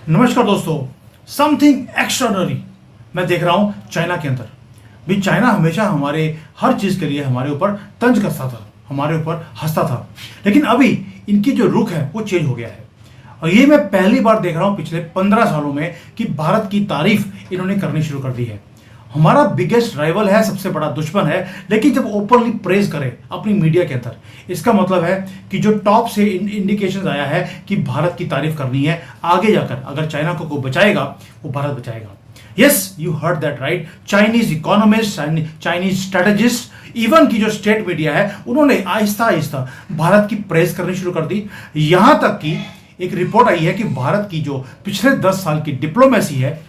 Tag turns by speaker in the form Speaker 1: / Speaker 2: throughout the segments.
Speaker 1: नमस्कार दोस्तों। Something extraordinary मैं देख रहा हूं चाइना के अंदर भी। चाइना हमेशा हमारे हर चीज के लिए हमारे ऊपर तंज कसता था, हमारे ऊपर हंसता था, लेकिन अभी इनकी जो रुख है वो चेंज हो गया है। और ये मैं पहली बार देख रहा हूं पिछले 15 सालों में कि भारत की तारीफ इन्होंने करनी शुरू कर दी है। हमारा बिगेस्ट राइवल है, सबसे बड़ा दुश्मन है, लेकिन जब ओपनली प्रेज करे अपनी मीडिया के अंदर, इसका मतलब है कि जो टॉप से इंडिकेशन आया है कि भारत की तारीफ करनी है। आगे जाकर अगर चाइना को बचाएगा वो भारत बचाएगा। Yes, you heard that right. Chinese economist, Chinese strategist, even की जो स्टेट मीडिया है उन्होंने आहिस्ता आहिस्ता भारत की प्रेज करनी शुरू कर दी। यहां तक कि एक रिपोर्ट आई है कि भारत की जो पिछले 10 साल की डिप्लोमेसी है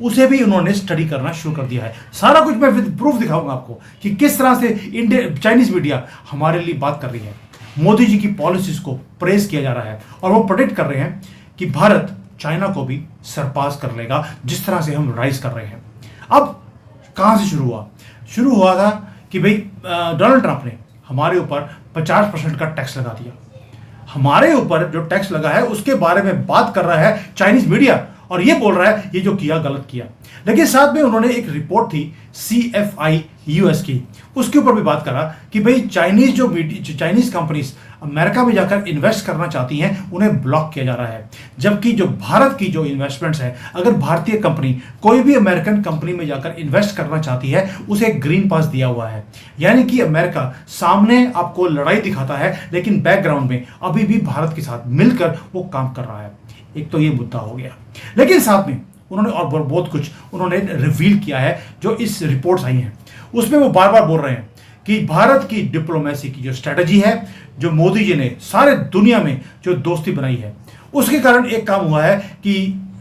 Speaker 1: उसे भी उन्होंने स्टडी करना शुरू कर दिया है। सारा कुछ मैं विद प्रूफ दिखाऊंगा आपको कि किस तरह से चाइनीज मीडिया हमारे लिए बात कर रही है। मोदी जी की पॉलिसीज को प्रेज किया जा रहा है और वो प्रेडिक्ट कर रहे हैं कि भारत चाइना को भी सरपास कर लेगा जिस तरह से हम राइज कर रहे हैं। अब कहां से शुरू हुआ था कि भाई डोनाल्ड ट्रंप ने हमारे ऊपर 50% का टैक्स लगा दिया। हमारे ऊपर जो टैक्स लगा है उसके बारे में बात कर रहा है चाइनीज मीडिया और ये बोल रहा है ये जो किया गलत किया। लेकिन साथ में उन्होंने एक रिपोर्ट थी CFI US की, उसके ऊपर भी बात करा कि भाई चाइनीज कंपनीज अमेरिका में जाकर इन्वेस्ट करना चाहती हैं, उन्हें ब्लॉक किया जा रहा है। जबकि जो भारत की जो इन्वेस्टमेंट्स है, अगर भारतीय कंपनी कोई भी अमेरिकन कंपनी में जाकर इन्वेस्ट करना चाहती है उसे ग्रीन पास दिया हुआ है। यानी कि अमेरिका सामने आपको लड़ाई दिखाता है लेकिन बैकग्राउंड में अभी भी भारत के साथ मिलकर वो काम कर रहा है। एक तो ये मुद्दा हो गया, लेकिन साथ में उन्होंने और बहुत कुछ उन्होंने रिवील किया है। जो इस रिपोर्ट्स आई हैं उसमें वो बार बार बोल रहे हैं कि भारत की डिप्लोमेसी की जो स्ट्रेटजी है, जो मोदी जी ने सारे दुनिया में जो दोस्ती बनाई है, उसके कारण एक काम हुआ है कि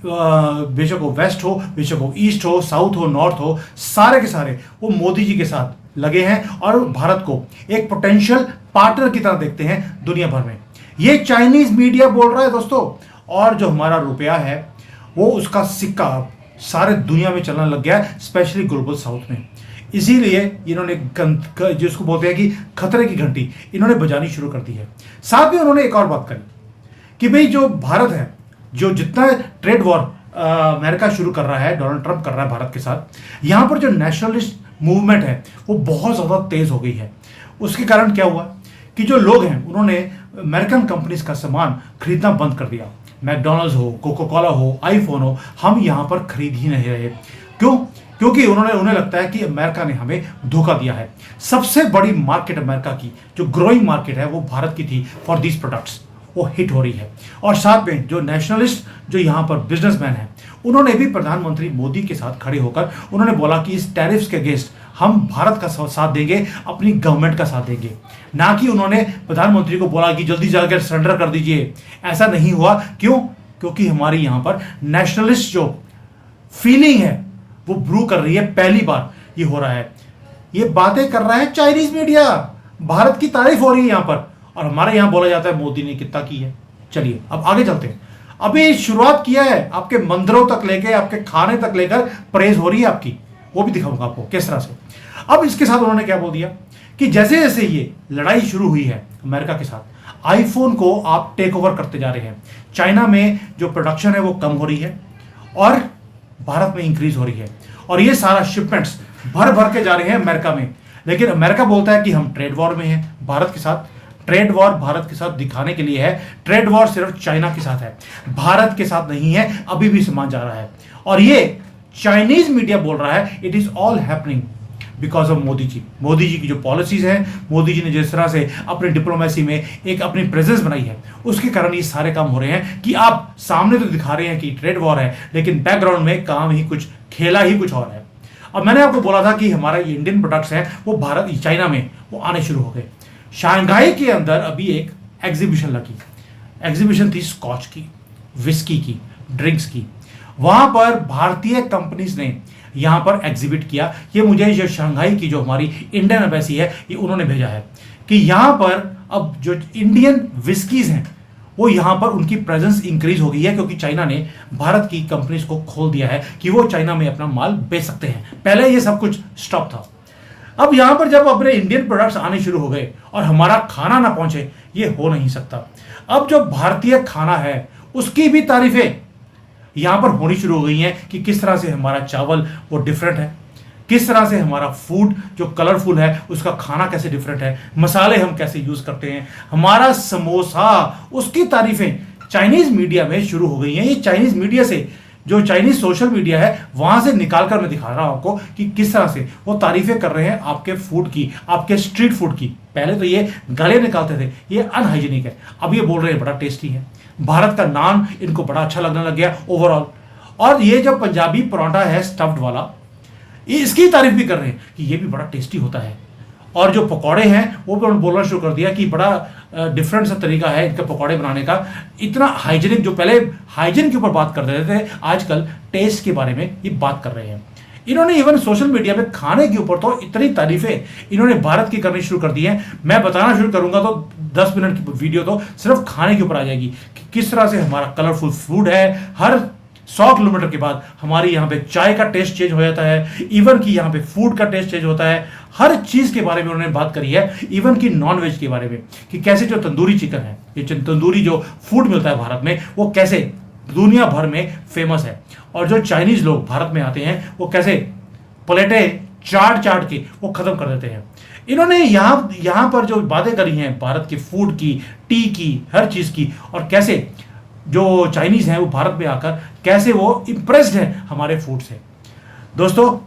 Speaker 1: बेशक वो वेस्ट हो, बेशक वो ईस्ट हो, साउथ हो, नॉर्थ हो, सारे के सारे वो मोदी जी के साथ लगे हैं और भारत को एक पोटेंशियल पार्टनर की तरह देखते हैं दुनिया भर में। ये चाइनीज मीडिया बोल रहा है दोस्तों। और जो हमारा रुपया है वो उसका सिक्का सारे दुनिया में चलने लग गया है, स्पेशली ग्लोबल साउथ में। इसीलिए इन्होंने जिसको बोलते हैं कि खतरे की घंटी इन्होंने बजानी शुरू कर दी है। साथ में उन्होंने एक और बात करी कि भाई जो भारत है, जो जितना ट्रेड वॉर अमेरिका शुरू कर रहा है, डोनाल्ड ट्रंप कर रहा है भारत के साथ, यहाँ पर जो नेशनलिस्ट मूवमेंट है वो बहुत ज़्यादा तेज हो गई है। उसके कारण क्या हुआ कि जो लोग हैं उन्होंने अमेरिकन कंपनीज का सामान खरीदना बंद कर दिया। मैकडॉनल्ड्स हो, कोका कोला हो, आईफोन हो, हम यहाँ पर खरीद ही नहीं रहे। क्यों? क्योंकि उन्हें लगता है कि अमेरिका ने हमें धोखा दिया है। सबसे बड़ी मार्केट अमेरिका की जो ग्रोइंग मार्केट है वो भारत की थी फॉर दीज प्रोडक्ट्स, वो हिट हो रही है। और साथ में जो नेशनलिस्ट जो यहाँ पर बिजनेसमैन हैं उन्होंने भी प्रधानमंत्री मोदी के साथ खड़े होकर उन्होंने बोला कि इस टैरिफ्स के अगेंस्ट हम भारत का साथ देंगे, अपनी गवर्नमेंट का साथ देंगे। ना कि उन्होंने प्रधानमंत्री को बोला कि जल्दी जाकर सरेंडर कर दीजिए। ऐसा नहीं हुआ। क्यों? क्योंकि हमारी यहाँ पर नेशनलिस्ट जो फीलिंग है वो ब्रू कर रही है। पहली बार ये हो रहा है। ये बातें कर रहा है चाइनीज मीडिया, भारत की तारीफ हो रही है यहाँ पर, और हमारे यहाँ बोला जाता है मोदी ने कितना की है। चलिए अब आगे चलते हैं। अभी शुरुआत किया है, आपके मंदिरों तक लेके, आपके खाने तक लेकर प्रेज हो रही है आपकी, वो भी दिखाऊंगा आपको किस तरह से। अब इसके साथ उन्होंने क्या बोल दिया कि जैसे जैसे ये लड़ाई शुरू हुई है अमेरिका के साथ, आईफोन को आप टेक ओवर करते जा रहे हैं। चाइना में जो प्रोडक्शन है वो कम हो रही है और भारत में इंक्रीज हो रही है, और ये सारा शिपमेंट्स भर भर के जा रहे हैं अमेरिका में। लेकिन अमेरिका बोलता है कि हम ट्रेड वॉर में हैं भारत के साथ। ट्रेड वॉर भारत के साथ दिखाने के लिए है। ट्रेड वॉर सिर्फ चाइना के साथ है, भारत के साथ नहीं है। अभी भी सामान जा रहा है और ये चाइनीज मीडिया बोल रहा है it is all happening because of Modi ji. Modi ji की जो पॉलिसीज हैं, मोदी जी ने जिस तरह से अपनी डिप्लोमेसी में एक अपनी प्रेजेंस बनाई है, उसके कारण ये सारे काम हो रहे हैं कि आप सामने तो दिखा रहे हैं कि ट्रेड वॉर है, लेकिन बैकग्राउंड में काम ही कुछ, खेला ही कुछ और है। अब मैंने आपको बोला था कि हमारा इंडियन प्रोडक्ट्स हैं वो भारत चाइना में वो आने शुरू हो गए। शंघाई के अंदर अभी एक एग्जीबिशन लगी। एग्जीबिशन थी स्कॉच की, विस्की की, ड्रिंक्स की। वहां पर भारतीय कंपनीज ने यहां पर एग्जिबिट किया। ये मुझे जो शंघाई की जो हमारी इंडियन एम्बेसी है ये उन्होंने भेजा है कि यहां पर अब जो इंडियन विस्कीज हैं वो यहां पर उनकी प्रेजेंस इंक्रीज हो गई है, क्योंकि चाइना ने भारत की कंपनीज को खोल दिया है कि वो चाइना में अपना माल बेच सकते हैं। पहले ये सब कुछ स्टॉप था। अब यहां पर जब अपने इंडियन प्रोडक्ट्स आने शुरू हो गए और हमारा खाना ना पहुंचे, ये हो नहीं सकता। अब जो भारतीय खाना है उसकी भी तारीफें यहाँ पर होनी शुरू हो गई हैं कि किस तरह से हमारा चावल वो डिफरेंट है, किस तरह से हमारा फूड जो कलरफुल है उसका खाना कैसे डिफरेंट है, मसाले हम कैसे यूज करते हैं, हमारा समोसा, उसकी तारीफें चाइनीज मीडिया में शुरू हो गई हैं। ये चाइनीज मीडिया से, जो चाइनीज सोशल मीडिया है वहां से निकाल कर मैं दिखा रहा हूं आपको कि किस तरह से वो तारीफें कर रहे हैं आपके फूड की, आपके स्ट्रीट फूड की। पहले तो ये गालियां निकालते थे, ये अनहाइजीनिक है, अब ये बोल रहे हैं बड़ा टेस्टी है, भारत का नान इनको बड़ा अच्छा लगने लग गया ओवरऑल। और ये जो पंजाबी परांठा है स्टफ्ड वाला, इसकी तारीफ भी कर रहे हैं कि ये भी बड़ा टेस्टी होता है। और जो पकौड़े हैं वो भी उन्होंने बोलना शुरू कर दिया कि बड़ा डिफरेंट सा तरीका है इनके पकौड़े बनाने का, इतना हाइजीनिक। जो पहले हाइजीन के ऊपर बात कर रहे थे, आजकल टेस्ट के बारे में ये बात कर रहे हैं। इन्होंने इवन सोशल मीडिया पे खाने के ऊपर तो इतनी तारीफें इन्होंने भारत की करनी शुरू कर दी है। मैं बताना शुरू करूंगा तो 10 मिनट की वीडियो तो सिर्फ खाने के ऊपर आ जाएगी कि किस तरह से हमारा कलरफुल फूड है। हर 100 किलोमीटर के बाद हमारी यहाँ पे चाय का टेस्ट चेंज हो जाता है, इवन कि यहाँ पे फूड का टेस्ट चेंज होता है। हर चीज के बारे में उन्होंने बात करी है, इवन कि नॉन वेज के बारे में कि कैसे जो तंदूरी चिकन है, ये तंदूरी जो फूड मिलता है भारत में, वो कैसे दुनिया भर में फेमस है। और जो चाइनीज लोग भारत में आते हैं वो कैसे प्लेटें चाट चाट के वो खत्म कर देते हैं। इन्होंने यहाँ पर जो बातें करी हैं भारत के फूड की, टी की, हर चीज की, और कैसे जो चाइनीज हैं वो भारत में आकर कैसे वो इंप्रेस्ड है हमारे फूड से। दोस्तों,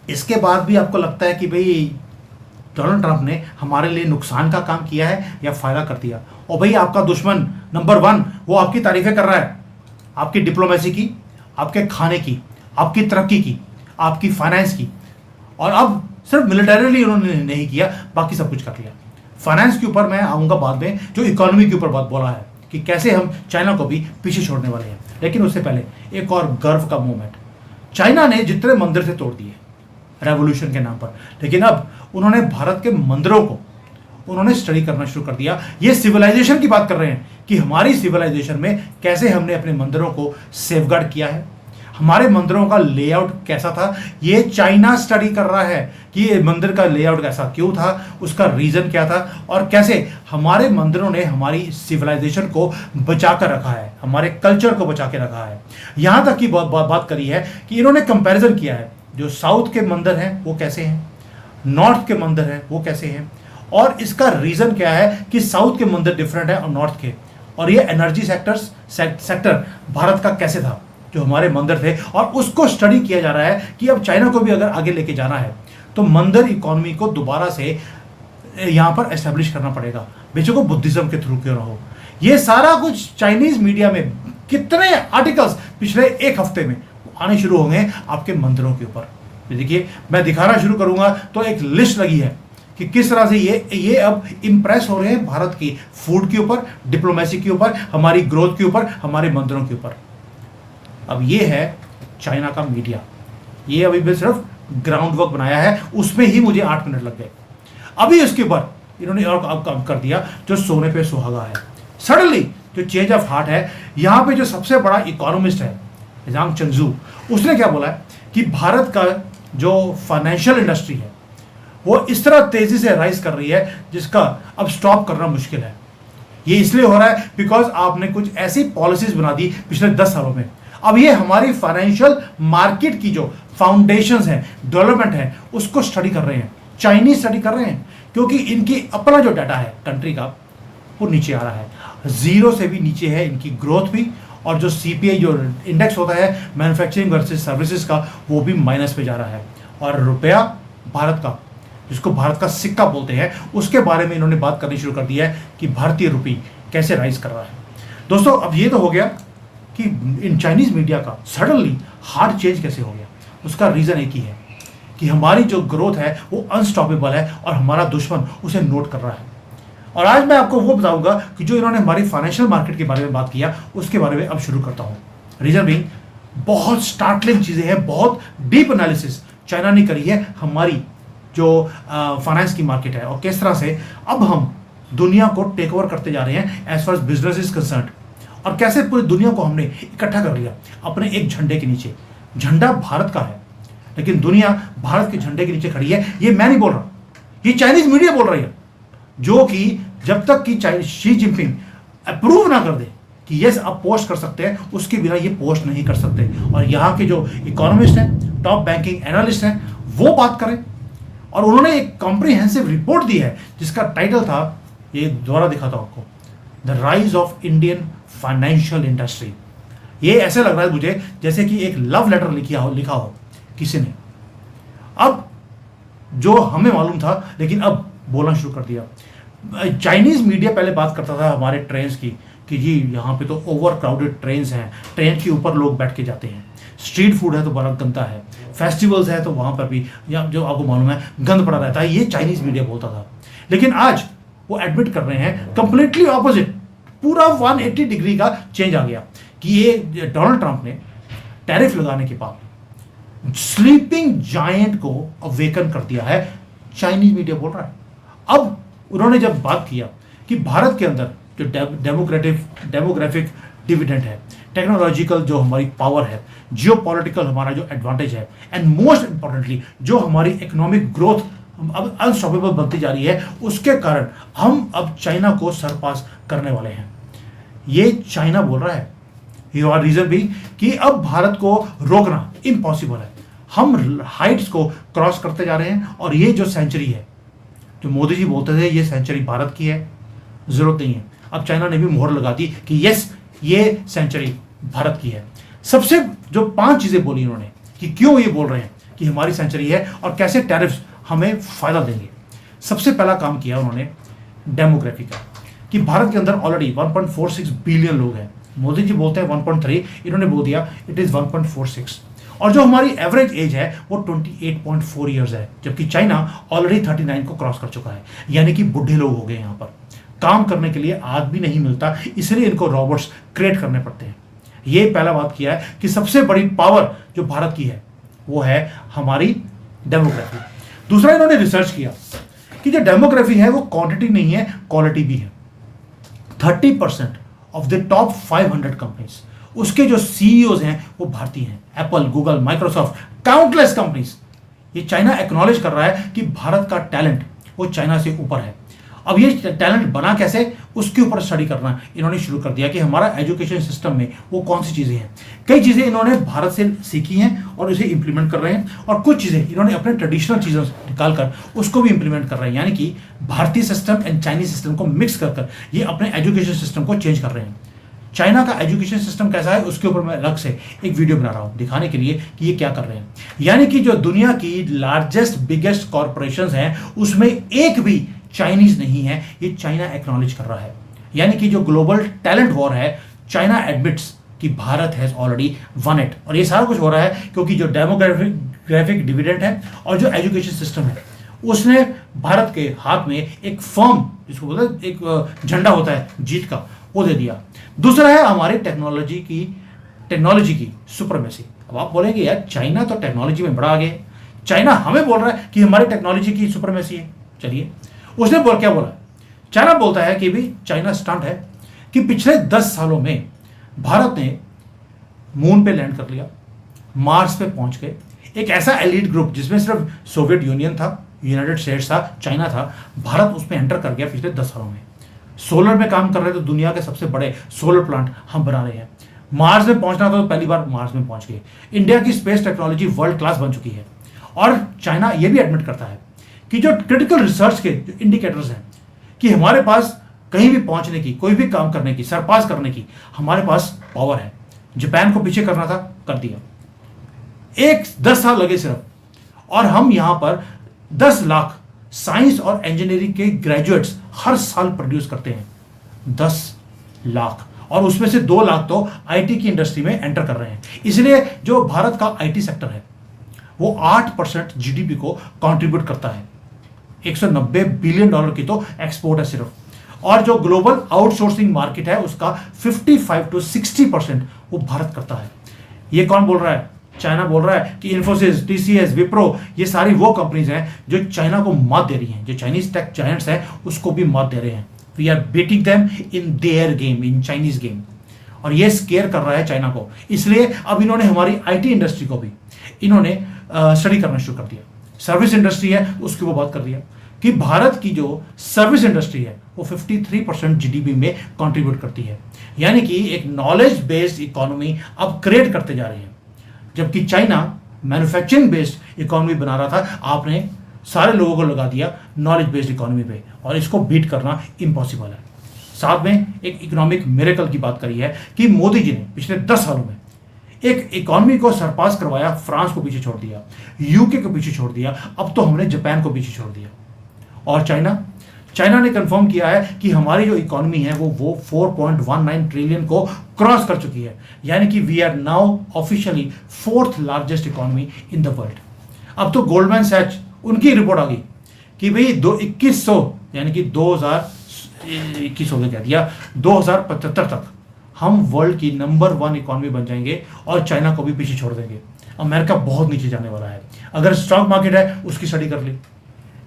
Speaker 1: इसके बाद भी आपको लगता है कि भाई डोनाल्ड ट्रंप ने हमारे लिए नुकसान का काम किया है या फायदा कर दिया? और भाई आपका दुश्मन नंबर 1 वो आपकी तारीफें कर रहा है, आपकी डिप्लोमेसी की, आपके खाने की, आपकी तरक्की की, आपकी फाइनेंस की। और अब सिर्फ मिलिटरीली उन्होंने नहीं किया, बाकी सब कुछ कर लिया। फाइनेंस के ऊपर मैं आऊँगा बाद में, जो इकोनॉमी के ऊपर बात बोला है कि कैसे हम चाइना को भी पीछे छोड़ने वाले हैं। लेकिन उससे पहले एक और गर्व का मोमेंट, चाइना ने जितने मंदिर थे तोड़ दिए रेवोल्यूशन के नाम पर, लेकिन अब उन्होंने भारत के मंदिरों को उन्होंने स्टडी करना शुरू कर दिया। ये सिविलाइजेशन की बात कर रहे हैं कि हमारी सिविलाइजेशन में कैसे हमने अपने मंदिरों को सेफगार्ड किया है, हमारे मंदिरों का लेआउट कैसा था। ये चाइना स्टडी कर रहा है कि ये मंदिर का लेआउट कैसा क्यों था, उसका रीजन क्या था, और कैसे हमारे मंदिरों ने हमारी सिविलाइजेशन को बचा कर रखा है, हमारे कल्चर को बचा के रखा है। यहाँ तक की बात करी है कि इन्होंने कंपैरिजन किया है, जो साउथ के मंदिर हैं वो कैसे हैं, नॉर्थ के मंदिर हैं वो कैसे हैं, और इसका रीजन क्या है कि साउथ के मंदिर डिफरेंट है और नॉर्थ के। और ये एनर्जी सेक्टर भारत का कैसे था, जो हमारे मंदिर थे, और उसको स्टडी किया जा रहा है कि अब चाइना को भी अगर आगे लेके जाना है तो मंदिर इकोनॉमी को दोबारा से यहाँ पर एस्टेब्लिश करना पड़ेगा, बेचो को बुद्धिज्म के थ्रू क्यों ना हो। ये सारा कुछ चाइनीज मीडिया में कितने आर्टिकल्स पिछले एक हफ्ते में आने शुरू होंगे आपके मंदिरों के ऊपर। देखिए, मैं दिखाना शुरू करूंगा तो एक लिस्ट लगी है कि किस तरह से ये अब इंप्रेस हो रहे हैं भारत की फूड के ऊपर, डिप्लोमेसी के ऊपर, हमारी ग्रोथ के ऊपर, हमारे मंदिरों के ऊपर। अब ये है चाइना का मीडिया, ये अभी भी सिर्फ ग्राउंड वर्क बनाया है, उसमें ही मुझे 8 मिनट लग गए। अभी उसके बाद इन्होंने और अब काम कर दिया जो सोने पे सुहागा है। सडनली जो चेंज ऑफ हार्ट है, यहाँ पे जो सबसे बड़ा इकोनॉमिस्ट है जांग चंजू, उसने क्या बोला है कि भारत का जो फाइनेंशियल इंडस्ट्री है वो इस तरह तेजी से राइज कर रही है जिसका अब स्टॉप करना मुश्किल है। ये इसलिए हो रहा है बिकॉज आपने कुछ ऐसी पॉलिसीज बना दी पिछले 10 सालों में। अब ये हमारी फाइनेंशियल मार्केट की जो फाउंडेशंस है, डेवलपमेंट है, उसको स्टडी कर रहे हैं, चाइनीज स्टडी कर रहे हैं, क्योंकि इनकी अपना जो डाटा है कंट्री का वो नीचे आ रहा है, 0 से भी नीचे है इनकी ग्रोथ भी, और जो सीपीआई जो इंडेक्स होता है मैन्युफैक्चरिंग वर्सेस सर्विसेज का, वो भी माइनस पे जा रहा है। और रुपया भारत का, जिसको भारत का सिक्का बोलते हैं, उसके बारे में इन्होंने बात करनी शुरू कर दी है कि भारतीय रुपये कैसे राइज कर रहा है। दोस्तों, अब ये तो हो गया कि इन चाइनीज मीडिया का सडनली हार्ड चेंज कैसे हो गया। उसका रीजन एक ही है कि हमारी जो ग्रोथ है वो अनस्टॉपेबल है और हमारा दुश्मन उसे नोट कर रहा है। और आज मैं आपको वो बताऊंगा कि जो इन्होंने हमारी फाइनेंशियल मार्केट के बारे में बात किया, उसके बारे में अब शुरू करता हूं। रीजन भी बहुत स्टार्टलिंग चीजें हैं, बहुत डीप एनालिसिस चाइना ने करी है हमारी जो फाइनेंस की मार्केट है, और किस तरह से अब हम दुनिया को टेक ओवर करते जा रहे हैं as far as business is concerned, और कैसे पूरी दुनिया को हमने इकट्ठा कर लिया अपने एक झंडे के नीचे। झंडा भारत का है, लेकिन दुनिया भारत के झंडे के नीचे खड़ी है। ये मैं नहीं बोल रहा, ये चाइनीज मीडिया बोल रही है, जो कि जब तक कि शी जिनपिंग अप्रूव ना कर दे कि यस आप पोस्ट कर सकते हैं, उसके बिना ये पोस्ट नहीं कर सकते। और यहाँ के जो इकोनॉमिस्ट हैं, टॉप बैंकिंग एनालिस्ट हैं, वो बात करें। और उन्होंने एक कॉम्प्रिहेंसिव रिपोर्ट दी है जिसका टाइटल था, ये दोबारा दिखाता हूं आपको, the rise of Indian financial industry. ये ऐसे लग रहा है मुझे जैसे कि एक लव लेटर लिखा हो किसी ने। अब जो हमें मालूम था लेकिन अब बोलना शुरू कर दिया। चाइनीज मीडिया पहले बात करता था हमारे ट्रेन्स की कि जी यहाँ पे तो ओवर क्राउडेड ट्रेन्स हैं, ट्रेन के ऊपर लोग बैठ के जाते हैं, स्ट्रीट फूड है तो बड़ा गंदा है, फेस्टिवल्स है तो वहाँ पर भी या जो आपको मालूम है गंद पड़ा रहता है। ये चाइनीज मीडिया बोलता था। लेकिन आज वो एडमिट कर रहे हैं कंप्लीटली ऑपोजिट, पूरा 180 डिग्री का चेंज आ गया कि ये डोनाल्ड ट्रंप ने टैरिफ लगाने के बाद स्लीपिंग जायंट को अवेकन कर दिया है, चाइनीज मीडिया बोल रहा है। अब उन्होंने जब बात किया कि भारत के अंदर जो डेमोग्राफिक डिविडेंड है, टेक्नोलॉजिकल जो हमारी पावर है, जियोपॉलिटिकल हमारा जो एडवांटेज है, एंड मोस्ट इंपॉर्टेंटली जो हमारी इकोनॉमिक ग्रोथ अब अनस्टॉपेबल बनती जा रही है, उसके कारण हम अब चाइना को सरपास करने वाले हैं। ये चाइना बोल रहा है। ये रीजन भी कि अब भारत को रोकना इम्पॉसिबल है। हम हाइट्स को क्रॉस करते जा रहे हैं और ये जो सेंचुरी है, जो मोदी जी बोलते थे ये सेंचुरी भारत की है, जरूरत नहीं है। अब चाइना ने भी मोहर लगा दी कि यस ये सेंचुरी भारत की है। सबसे जो 5 चीजें बोली इन्होंने कि क्यों ये बोल रहे हैं कि हमारी सेंचुरी है और कैसे टैरिफ्स हमें फायदा देंगे। सबसे पहला काम किया उन्होंने डेमोग्राफी का, कि भारत के अंदर ऑलरेडी 1.46 बिलियन लोग हैं। मोदी जी बोलते हैं 1.3, इन्होंने बोल दिया इट इज 1.46। और जो हमारी एवरेज एज है वो 28.4 ईयर्स है, जबकि चाइना ऑलरेडी 39 को क्रॉस कर चुका है। यानी कि बुढ़े लोग हो गए यहाँ पर, काम करने के लिए आदमी नहीं मिलता, इसलिए इनको रोबोट्स क्रिएट करने पड़ते हैं। ये पहला बात किया है कि सबसे बड़ी पावर जो भारत की है वो है हमारी डेमोग्राफी। दूसरा इन्होंने रिसर्च किया कि जो डेमोग्राफी है वो क्वांटिटी नहीं है, क्वालिटी भी है। 30% ऑफ द टॉप 500 कंपनीज, उसके जो सीईओज हैं वो भारतीय हैं। Apple, Google, Microsoft, countless companies. ये चाइना एक्नॉलेज कर रहा है कि भारत का टैलेंट वो चाइना से ऊपर है। अब ये टैलेंट बना कैसे, उसके ऊपर स्टडी करना इन्होंने शुरू कर दिया कि हमारा एजुकेशन सिस्टम में वो कौन सी चीज़ें हैं। कई चीज़ें इन्होंने भारत से सीखी हैं और उसे इंप्लीमेंट कर रहे हैं, और कुछ चीज़ें इन्होंने अपने ट्रेडिशनल चीज़ों से निकाल कर उसको भी इंप्लीमेंट कर रहे हैं। यानी कि भारतीय सिस्टम एंड चाइनीज सिस्टम को मिक्स कर ये अपने एजुकेशन सिस्टम को चेंज कर रहे हैं। चाइना का एजुकेशन सिस्टम कैसा है उसके ऊपर मैं अलग से एक वीडियो बना रहा हूँ दिखाने के लिए कि ये क्या कर रहे हैं। यानी कि जो दुनिया की लार्जेस्ट बिगेस्ट कॉरपोरेशंस हैं उसमें एक भी चाइनीज नहीं है, ये चाइना एक्नॉलेज कर रहा है। यानी कि जो ग्लोबल टैलेंट वॉर है, चाइना एडमिट्स कि Bharat has already one it. और ये सारा कुछ हो रहा है क्योंकि जो डेमोग्राफिक डिविडेंड है और जो एजुकेशन सिस्टम है उसने भारत के हाथ में एक फर्म, जिसको बोलते हैं एक झंडा होता है जीत का, वो दे दिया। दूसरा है हमारी टेक्नोलॉजी की सुपरमेसी। अब आप बोलेंगे यार चाइना तो टेक्नोलॉजी में बड़ा आगे है, चाइना हमें बोल रहा है कि हमारी टेक्नोलॉजी की सुपरमेसी है। चलिए उसने क्या बोला, चाइना बोलता है कि भी चाइना स्टंट है कि पिछले 10 सालों में भारत ने मून पे लैंड कर लिया, मार्स पे पहुंच गए। एक ऐसा एलीट ग्रुप जिसमें सिर्फ सोवियत यूनियन था, यूनाइटेड स्टेट्स था, चाइना था, भारत उसमें एंटर कर गया पिछले 10 सालों में। सोलर में काम कर रहे थे, दुनिया के सबसे बड़े सोलर प्लांट हम बना रहे हैं। मार्स में पहुंचना था तो पहली बार मार्स में पहुंच गए। इंडिया की स्पेस टेक्नोलॉजी वर्ल्ड क्लास बन चुकी है। और चाइना यह भी एडमिट करता है कि जो क्रिटिकल रिसर्च के जो इंडिकेटर्स हैं कि हमारे पास कहीं भी पहुंचने की, कोई भी काम करने की, सरपास करने की हमारे पास पावर है। जापान को पीछे करना था, कर दिया। 10 साल लगे सिर्फ, और हम यहां पर 10 लाख साइंस और इंजीनियरिंग के ग्रेजुएट्स हर साल प्रोड्यूस करते हैं। 10 लाख, और उसमें से 2 लाख तो आईटी की इंडस्ट्री में एंटर कर रहे हैं। इसलिए जो भारत का आईटी सेक्टर है वो 8% जीडीपी को कंट्रीब्यूट करता है। 190 बिलियन डॉलर की तो एक्सपोर्ट है सिर्फ। और जो ग्लोबल आउटसोर्सिंग मार्केट है उसका 55 to 60% वो भारत करता है। ये कौन बोल रहा है? चाइना बोल रहा है कि इन्फोसिस, टीसीएस, विप्रो, ये सारी वो कंपनीज हैं जो चाइना को मात दे रही हैं, जो चाइनीज टेक जायंट्स हैं उसको भी मात दे रहे हैं। We are beating them in their game, in Chinese game. और ये स्केयर कर रहा है चाइना को। इसलिए अब इन्होंने हमारी आईटी इंडस्ट्री को भी इन्होंने स्टडी करना शुरू कर दिया। सर्विस इंडस्ट्री है उसकी वो बात कर दिया। कि भारत की जो सर्विस इंडस्ट्री है वो 53% जीडीपी में कंट्रीब्यूट करती है। यानी कि एक नॉलेज बेस्ड इकोनॉमी अब क्रिएट करते जा रही है, जबकि चाइना मैन्युफैक्चरिंग बेस्ड इकोनॉमी बना रहा था। आपने सारे लोगों को लगा दिया नॉलेज बेस्ड इकोनॉमी पे, और इसको बीट करना इम्पॉसिबल है। साथ में एक इकोनॉमिक मिरेकल की बात करी है कि मोदी जी ने पिछले 10 सालों में एक इकोनॉमी को सरपास करवाया। फ्रांस को पीछे छोड़ दिया, यूके को पीछे छोड़ दिया, अब तो हमने जापान को पीछे छोड़ दिया। और चाइना ने कंफर्म किया है कि हमारी जो इकोनॉमी है वो 4.19 ट्रिलियन को क्रॉस कर चुकी है। यानी कि we are now officially 4th largest economy in the world. अब तो गोल्डमैन सैच उनकी रिपोर्ट आ गई कि भाई 2100 यानी कि 2021 हो गया, कह दिया 2075 तक हम वर्ल्ड की नंबर 1 इकोनॉमी बन जाएंगे और चाइना को भी पीछे छोड़ देंगे। अमेरिका बहुत नीचे जाने वाला है। अगर स्टॉक मार्केट है उसकी स्टडी कर ली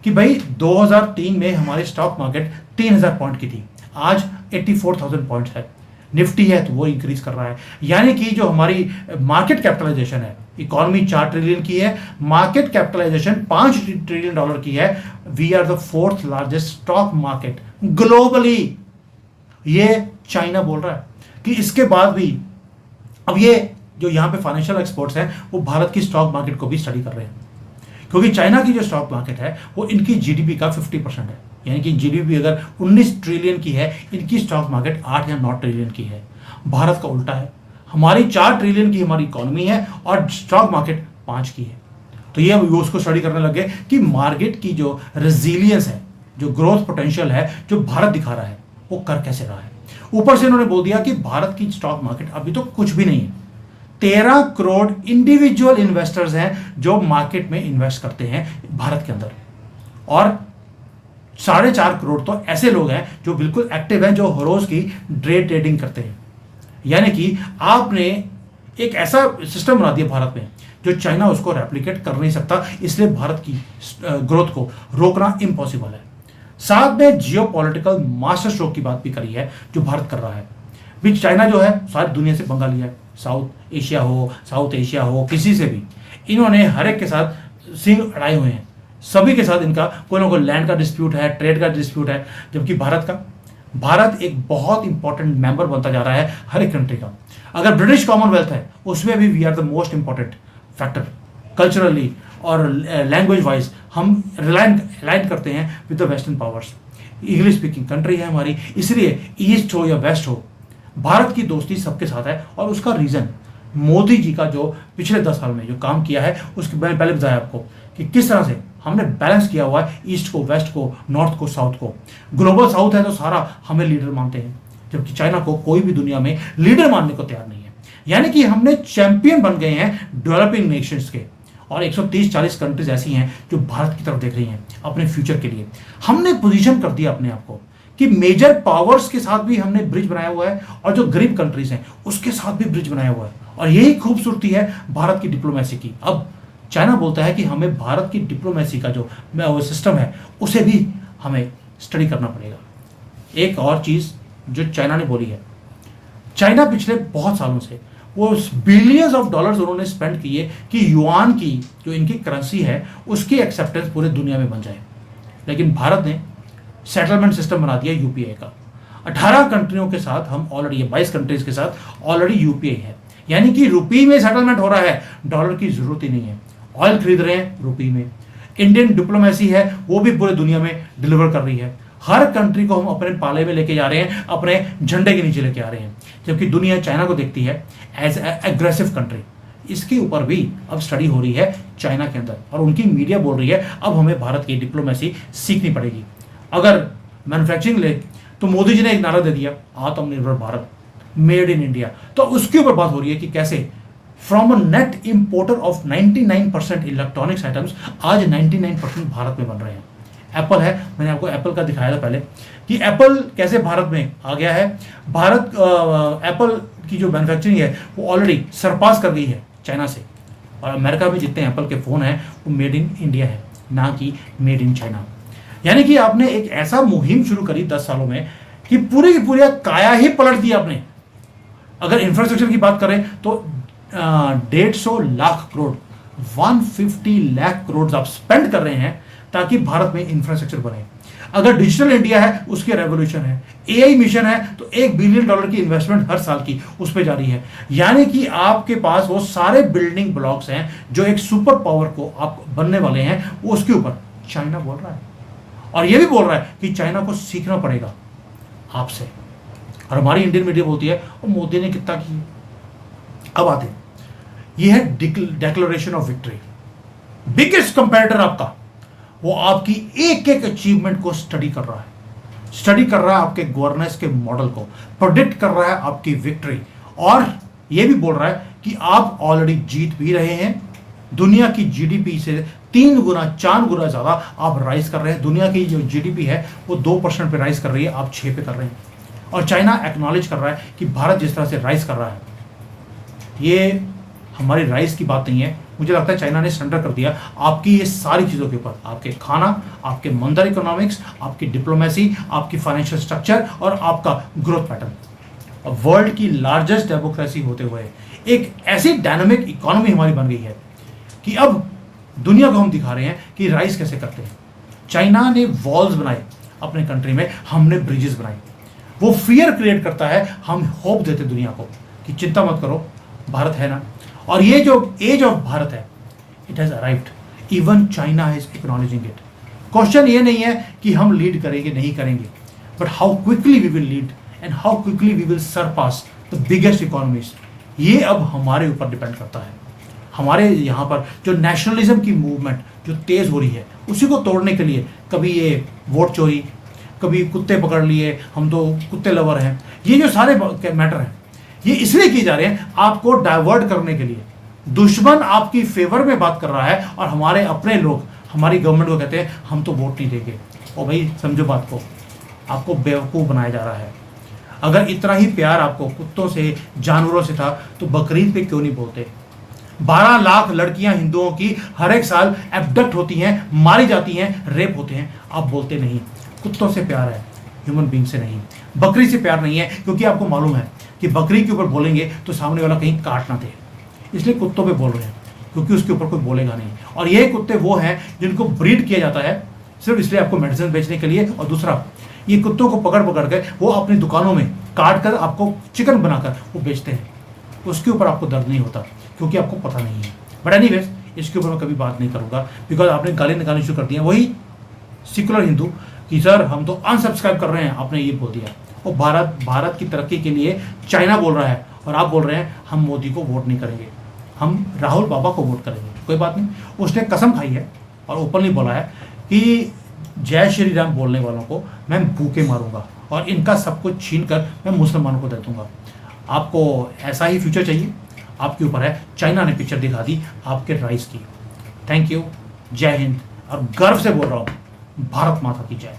Speaker 1: कि भाई 2003 में हमारी स्टॉक मार्केट 3000 पॉइंट की थी, आज 84,000 पॉइंट्स है। निफ्टी है तो वो इंक्रीज कर रहा है। यानी कि जो हमारी मार्केट कैपिटलाइजेशन है, इकोनॉमी 4 ट्रिलियन की है, मार्केट कैपिटलाइजेशन $5 ट्रिलियन की है। We are the 4th largest stock market globally. ये चाइना बोल रहा है कि इसके बाद भी अब ये जो यहाँ पे फाइनेंशियल एक्सपर्ट्स हैं वो भारत की स्टॉक मार्केट को भी स्टडी कर रहे हैं, क्योंकि चाइना की जो स्टॉक मार्केट है वो इनकी जीडीपी का 50% है। यानी कि जीडीपी अगर 19 ट्रिलियन की है, इनकी स्टॉक मार्केट 8 या 9 ट्रिलियन की है। भारत का उल्टा है, हमारी 4 ट्रिलियन की हमारी इकोनॉमी है और स्टॉक मार्केट 5 की है। तो ये उसको स्टडी करने लगे कि मार्केट की जो रेजिलियंस है, जो ग्रोथ पोटेंशियल है, जो भारत दिखा रहा है वो कर कैसे रहा है। ऊपर से इन्होंने बोल दिया कि भारत की स्टॉक मार्केट अभी तो कुछ भी नहीं है। 13 करोड़ इंडिविजुअल इन्वेस्टर्स हैं जो मार्केट में इन्वेस्ट करते हैं भारत के अंदर, और 4.5 करोड़ तो ऐसे लोग हैं जो बिल्कुल एक्टिव हैं, जो रोज की डे ट्रेडिंग करते हैं। यानी कि आपने एक ऐसा सिस्टम बना दिया भारत में जो चाइना उसको रेप्लिकेट कर नहीं सकता, इसलिए भारत की ग्रोथ को रोकना इम्पॉसिबल है। साथ में जियोपॉलिटिकल मास्टर स्ट्रोक की बात भी करी है जो भारत कर रहा है। भी चाइना जो है सारी दुनिया से पंगा लिया है, साउथ एशिया हो, किसी से भी इन्होंने हर एक के साथ सिंह अड़ाए हुए हैं। सभी के साथ इनका कोई ना कोई लैंड का डिस्प्यूट है, ट्रेड का डिस्प्यूट है। जबकि भारत एक बहुत इंपॉर्टेंट मेंबर बनता जा रहा है हर एक कंट्री का। अगर ब्रिटिश कॉमनवेल्थ है उसमें भी we are the most important factor culturally और लैंग्वेज वाइज। हम रिलायन करते हैं with the western powers. English speaking country है हमारी, इसलिए ईस्ट हो या वेस्ट हो, भारत की दोस्ती सबके साथ है। और उसका रीज़न मोदी जी का जो पिछले 10 साल में जो काम किया है, उसके मैंने पहले बताया आपको कि किस तरह से हमने बैलेंस किया हुआ है ईस्ट को, वेस्ट को, नॉर्थ को, साउथ को। ग्लोबल साउथ है तो सारा हमें लीडर मानते हैं, जबकि चाइना को कोई भी दुनिया में लीडर मानने को तैयार नहीं है। यानी कि हमने चैंपियन बन गए हैं डेवलपिंग नेशंस के, और 130-40 कंट्रीज ऐसी हैं जो भारत की तरफ देख रही हैं अपने फ्यूचर के लिए। हमने पोजीशन कर दिया अपने आप को कि मेजर पावर्स के साथ भी हमने ब्रिज बनाया हुआ है, और जो गरीब कंट्रीज हैं उसके साथ भी ब्रिज बनाया हुआ है। और यही खूबसूरती है भारत की डिप्लोमेसी की। अब चाइना बोलता है कि हमें भारत की डिप्लोमेसी का जो सिस्टम है उसे भी हमें स्टडी करना पड़ेगा। एक और चीज़ जो चाइना ने बोली है, चाइना पिछले बहुत सालों से वो बिलियंस ऑफ डॉलर्स उन्होंने स्पेंड किए कि युआन की जो इनकी करेंसी है उसकी एक्सेप्टेंस पूरे दुनिया में बन जाए। लेकिन भारत ने सेटलमेंट सिस्टम बना दिया यूपीआई का। 18 कंट्रियों के साथ हम ऑलरेडी, 22 कंट्रीज के साथ ऑलरेडी यूपीआई है। यानी कि रुपी में सेटलमेंट हो रहा है, डॉलर की जरूरत ही नहीं है। ऑयल खरीद रहे हैं रुपी में। इंडियन डिप्लोमेसी है वो भी पूरे दुनिया में डिलीवर कर रही है। हर कंट्री को हम अपने पाले में लेके जा रहे हैं, अपने झंडे के नीचे लेके आ रहे हैं, जबकि दुनिया चाइना को देखती है एज एग्रेसिव कंट्री। इसके ऊपर भी अब स्टडी हो रही है चाइना के अंदर, और उनकी मीडिया बोल रही है अब हमें भारत की डिप्लोमेसी सीखनी पड़ेगी। अगर मैन्युफैक्चरिंग ले तो मोदी जी ने एक नारा दे दिया आत्मनिर्भर भारत, मेड इन इंडिया। तो उसके ऊपर बात हो रही है कि कैसे from a net importer of 99% electronics items आज 99% भारत में बन रहे हैं। एप्पल है, मैंने आपको एप्पल का दिखाया था पहले कि एप्पल कैसे भारत में आ गया है। भारत एप्पल की जो मैन्युफैक्चरिंग है वो ऑलरेडी सरपास कर गई है चाइना से, और अमेरिका में जितने एप्पल के फ़ोन हैं वो मेड इन इंडिया है, ना कि मेड इन चाइना। यानी कि आपने एक ऐसा मुहिम शुरू करी 10 सालों में कि पूरी की पूरी काया ही पलट दी आपने। अगर इंफ्रास्ट्रक्चर की बात करें तो 150 लाख करोड़ 150 लाख करोड़ आप स्पेंड कर रहे हैं ताकि भारत में इंफ्रास्ट्रक्चर बने। अगर डिजिटल इंडिया है, उसके रेवोल्यूशन है। एआई मिशन है तो $1 बिलियन की इन्वेस्टमेंट हर साल की उस पर जारी है। यानी कि आपके पास वो सारे बिल्डिंग ब्लॉक्स हैं जो एक सुपर पावर को आप बनने वाले हैं, वो उसके ऊपर चाइना बोल रहा है। और ये भी बोल रहा है कि चाइना को सीखना पड़ेगा आपसे। और हमारी इंडियन मीडिया बोलती है और मोदी ने कितना किया। अब आते हैं, ये है declaration of victory. Biggest competitor आपका, वो आपकी एक एक अचीवमेंट को स्टडी कर रहा है आपके गवर्नेंस के मॉडल को, प्रोडिक्ट कर रहा है आपकी विक्ट्री, और ये भी बोल रहा है कि आप ऑलरेडी जीत भी रहे हैं। दुनिया की जीडीपी से 3 गुना 4 गुना ज्यादा आप राइज कर रहे हैं। दुनिया की जो जीडीपी है वो 2% पे राइज कर रही है, आप 6 पे कर रहे हैं। और चाइना एक्नॉलेज कर रहा है कि भारत जिस तरह से राइज कर रहा है, ये हमारी राइज की बात नहीं है। मुझे लगता है चाइना ने सरेंडर कर दिया आपकी ये सारी चीज़ों के ऊपर, आपके खाना, आपके मंदर इकोनॉमिक्स, आपकी डिप्लोमेसी, आपकी फाइनेंशियल स्ट्रक्चर और आपका ग्रोथ पैटर्न। वर्ल्ड की लार्जेस्ट डेमोक्रेसी होते हुए एक ऐसी डायनामिक इकोनॉमी हमारी बन गई है कि अब दुनिया को हम दिखा रहे हैं कि राइज कैसे करते हैं। चाइना ने वॉल्स बनाए अपने कंट्री में, हमने ब्रिजेस बनाए। वो फियर क्रिएट करता है, हम होप देते दुनिया को कि चिंता मत करो, भारत है ना। और ये जो एज ऑफ भारत है, it has arrived, even China is acknowledging it. Question ये नहीं है कि हम लीड करेंगे नहीं करेंगे, but how quickly we will lead and how quickly we will surpass the biggest economies. ये अब हमारे ऊपर डिपेंड करता है। हमारे यहाँ पर जो नेशनलिज्म की मूवमेंट जो तेज हो रही है, उसी को तोड़ने के लिए कभी ये वोट चोरी, कभी कुत्ते पकड़ लिए, हम तो कुत्ते लवर हैं, ये जो सारे मैटर हैं ये इसलिए किए जा रहे हैं आपको डाइवर्ट करने के लिए। दुश्मन आपकी फेवर में बात कर रहा है और हमारे अपने लोग हमारी गवर्नमेंट को कहते हैं हम तो वोट नहीं देंगे। और भाई समझो बात को, आपको बेवकूफ़ बनाया जा रहा है। अगर इतना ही प्यार आपको कुत्तों से, जानवरों से था तो बकरीद पे क्यों नहीं बोलते? 12 लाख लड़कियां हिंदुओं की हर एक साल एब्डक्ट होती हैं, मारी जाती हैं, रेप होते हैं, आप बोलते नहीं। कुत्तों से प्यार है, ह्यूमन बींग से नहीं। बकरी से प्यार नहीं है, क्योंकि आपको मालूम है कि बकरी के ऊपर बोलेंगे तो सामने वाला कहीं काट ना दे, इसलिए कुत्तों पे बोल रहे हैं, क्योंकि उसके ऊपर कोई बोलेगा नहीं। और ये कुत्ते वो हैं जिनको ब्रीड किया जाता है सिर्फ इसलिए आपको मेडिसिन बेचने के लिए। और दूसरा, ये कुत्तों को पकड़ पकड़ के वो अपनी दुकानों में काट कर आपको चिकन बनाकर वो बेचते हैं। उसके ऊपर आपको दर्द नहीं होता क्योंकि आपको पता नहीं है। बट एनीवेज, इसके ऊपर मैं कभी बात नहीं करूँगा, बिकॉज आपने गाली निकालनी शुरू कर दिया। वही सेकुलर हिंदू कि सर हम तो अनसब्सक्राइब कर रहे हैं, आपने ये बोल दिया। और भारत की तरक्की के लिए चाइना बोल रहा है और आप बोल रहे हैं हम मोदी को वोट नहीं करेंगे, हम राहुल बाबा को वोट करेंगे। कोई बात नहीं, उसने कसम खाई है और ओपनली बोला है कि जय श्री राम बोलने वालों को मैं भूखे मारूंगा और इनका सब कुछ छीन कर मैं मुसलमानों को दे दूंगा। आपको ऐसा ही फ्यूचर चाहिए, आपके ऊपर है। चाइना ने पिक्चर दिखा दी आपके राइज की। थैंक यू, जय हिंद, और गर्व से बोल रहा हूँ, भारत माता की जय।